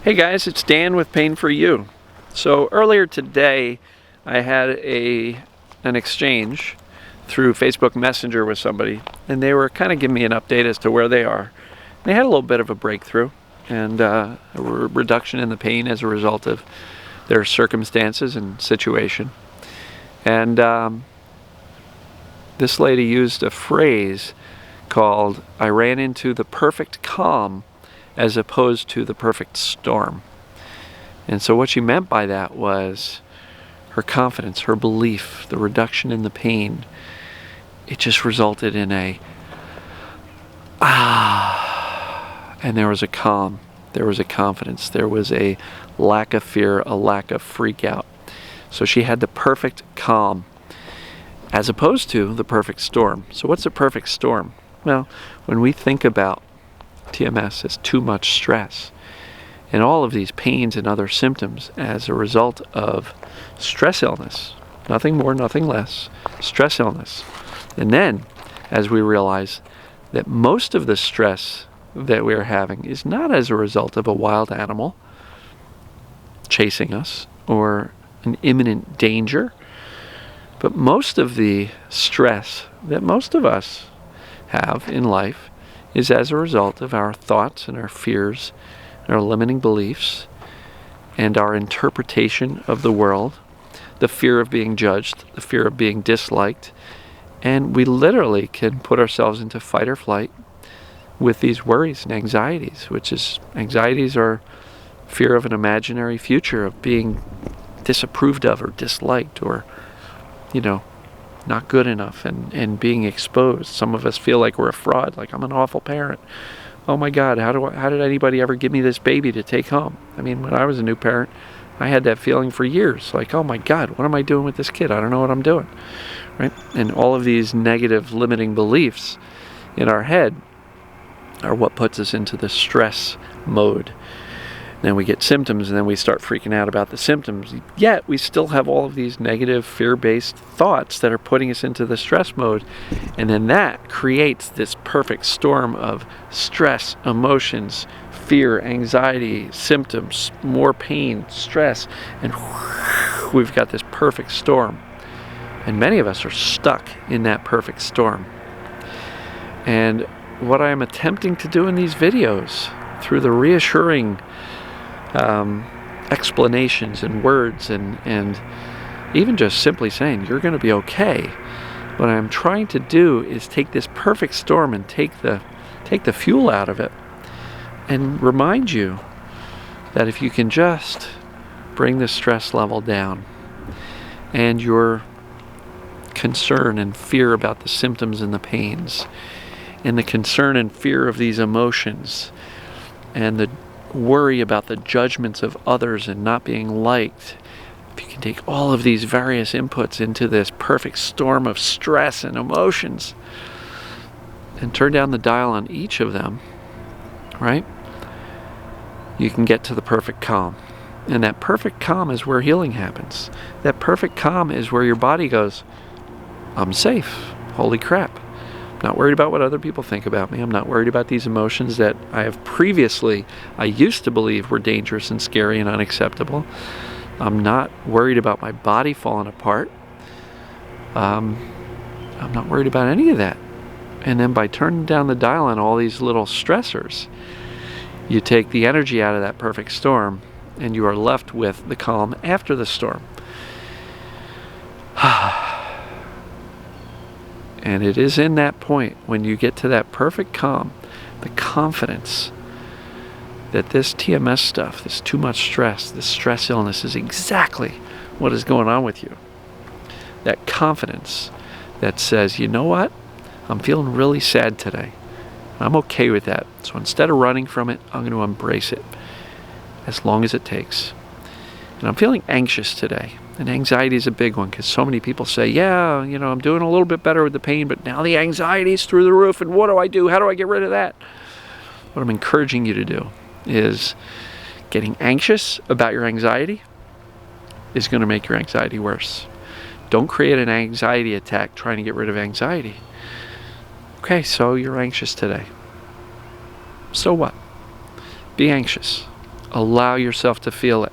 Hey guys, it's Dan with Pain for You. So earlier today I had an exchange through Facebook Messenger with somebody, and they were kind of giving me an update as to where they are. They had a little bit of a breakthrough and a reduction in the pain as a result of their circumstances and situation. And this lady used a phrase called, "I ran into the perfect calm as opposed to the perfect storm." And so what she meant by that was her confidence, her belief, the reduction in the pain. It just resulted in a and there was a calm, there was a confidence, there was a lack of fear, a lack of freak out. So she had the perfect calm as opposed to the perfect storm. So what's a perfect storm? Well, when we think about TMS as too much stress and all of these pains and other symptoms as a result of stress illness, nothing more, nothing less, stress illness. And then as we realize that most of the stress that we're having is not as a result of a wild animal chasing us or an imminent danger, but most of the stress that most of us have in life is as a result of our thoughts and our fears and our limiting beliefs and our interpretation of the world, the fear of being judged, the fear of being disliked. And we literally can put ourselves into fight or flight with these worries and anxieties, which is, anxieties are fear of an imaginary future, of being disapproved of or disliked or, not good enough and being exposed. Some of us feel like we're a fraud, like I'm an awful parent. Oh my God, how did anybody ever give me this baby to take home? I mean, when I was a new parent, I had that feeling for years, like, oh my God, what am I doing with this kid? I don't know what I'm doing, right? And all of these negative limiting beliefs in our head are what puts us into the stress mode. Then we get symptoms, and then we start freaking out about the symptoms. Yet we still have all of these negative fear-based thoughts that are putting us into the stress mode. And then that creates this perfect storm of stress, emotions, fear, anxiety, symptoms, more pain, stress, and we've got this perfect storm. And many of us are stuck in that perfect storm. And what I am attempting to do in these videos, through the reassuring explanations and words and even just simply saying you're going to be okay, what I'm trying to do is take this perfect storm and take the fuel out of it and remind you that if you can just bring the stress level down and your concern and fear about the symptoms and the pains and the concern and fear of these emotions and the worry about the judgments of others and not being liked, if you can take all of these various inputs into this perfect storm of stress and emotions and turn down the dial on each of them, right? You can get to the perfect calm. And that perfect calm is where healing happens. That perfect calm is where your body goes, I'm safe. Holy crap. I'm not worried about what other people think about me. I'm not worried about these emotions that I used to believe were dangerous and scary and unacceptable. I'm not worried about my body falling apart. I'm not worried about any of that. And then by turning down the dial on all these little stressors, you take the energy out of that perfect storm and you are left with the calm after the storm. And it is in that point when you get to that perfect calm, the confidence that this TMS stuff, this too much stress, this stress illness is exactly what is going on with you. That confidence that says, you know what? I'm feeling really sad today. I'm okay with that. So instead of running from it, I'm going to embrace it as long as it takes. And I'm feeling anxious today. And anxiety is a big one because so many people say, yeah, I'm doing a little bit better with the pain, but now the anxiety is through the roof, and what do I do? How do I get rid of that? What I'm encouraging you to do is getting anxious about your anxiety is going to make your anxiety worse. Don't create an anxiety attack trying to get rid of anxiety. Okay, so you're anxious today. So what? Be anxious. Allow yourself to feel it.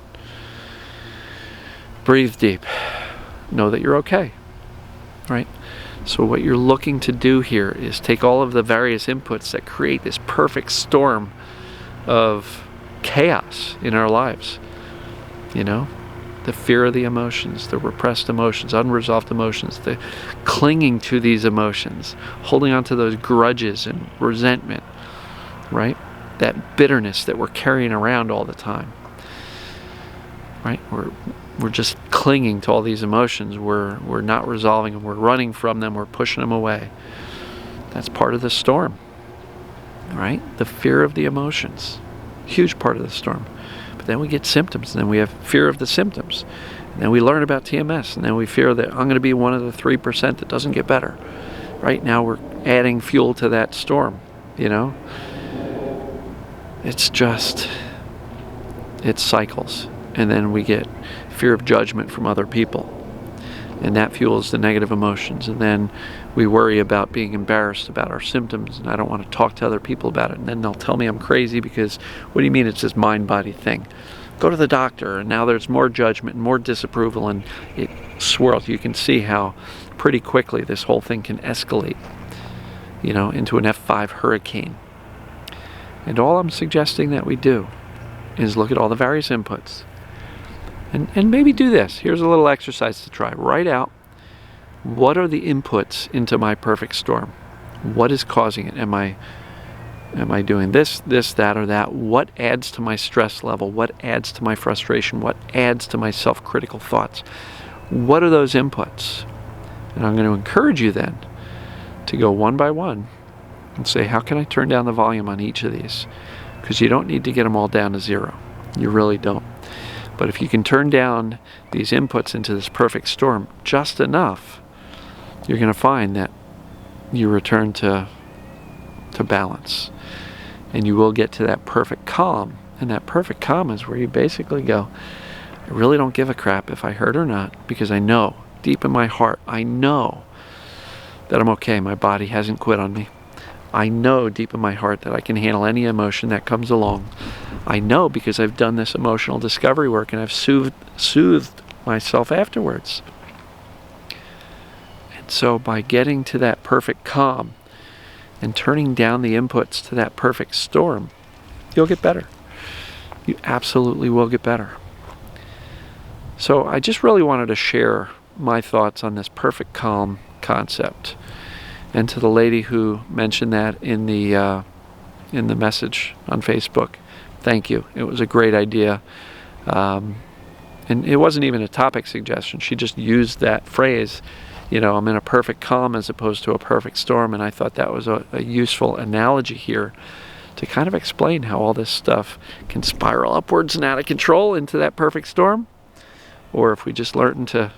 Breathe deep. Know that you're okay, right? So what you're looking to do here is take all of the various inputs that create this perfect storm of chaos in our lives. You know, the fear of the emotions, the repressed emotions, unresolved emotions, the clinging to these emotions, holding on to those grudges and resentment, right? That bitterness that we're carrying around all the time, right? We're just clinging to all these emotions. We're not resolving them. We're running from them. We're pushing them away. That's part of the storm, right? The fear of the emotions, huge part of the storm. But then we get symptoms, and then we have fear of the symptoms. And then we learn about TMS, and then we fear that I'm going to be one of the 3% that doesn't get better. Right now we're adding fuel to that storm, you know? It's just, it cycles. And then we get fear of judgment from other people. And that fuels the negative emotions. And then we worry about being embarrassed about our symptoms, and I don't want to talk to other people about it. And then they'll tell me I'm crazy because, what do you mean it's this mind-body thing? Go to the doctor, and now there's more judgment and more disapproval, and it swirls. You can see how pretty quickly this whole thing can escalate, you know, into an F5 hurricane. And all I'm suggesting that we do is look at all the various inputs. And maybe do this. Here's a little exercise to try. Write out, what are the inputs into my perfect storm? What is causing it? Am I doing this, that, or that? What adds to my stress level? What adds to my frustration? What adds to my self-critical thoughts? What are those inputs? And I'm going to encourage you then to go one by one and say, how can I turn down the volume on each of these? Because you don't need to get them all down to 0. You really don't. But if you can turn down these inputs into this perfect storm just enough, you're going to find that you return to balance. And you will get to that perfect calm. And that perfect calm is where you basically go, I really don't give a crap if I hurt or not, because I know, deep in my heart, I know that I'm okay. My body hasn't quit on me. I know deep in my heart that I can handle any emotion that comes along. I know because I've done this emotional discovery work, and I've soothed myself afterwards. And so by getting to that perfect calm and turning down the inputs to that perfect storm, you'll get better. You absolutely will get better. So I just really wanted to share my thoughts on this perfect calm concept. And to the lady who mentioned that in the message on Facebook, thank you. It was a great idea. And it wasn't even a topic suggestion. She just used that phrase, you know, I'm in a perfect calm as opposed to a perfect storm. And I thought that was a useful analogy here to kind of explain how all this stuff can spiral upwards and out of control into that perfect storm. Or if we just learn to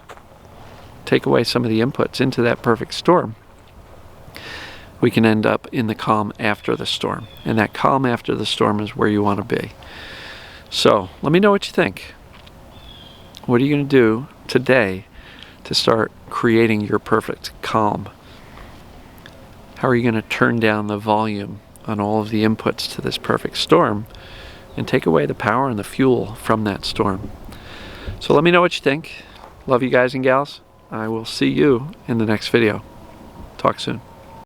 take away some of the inputs into that perfect storm, we can end up in the calm after the storm. And that calm after the storm is where you want to be. So let me know what you think. What are you going to do today to start creating your perfect calm? How are you going to turn down the volume on all of the inputs to this perfect storm and take away the power and the fuel from that storm? So let me know what you think. Love you guys and gals. I will see you in the next video. Talk soon.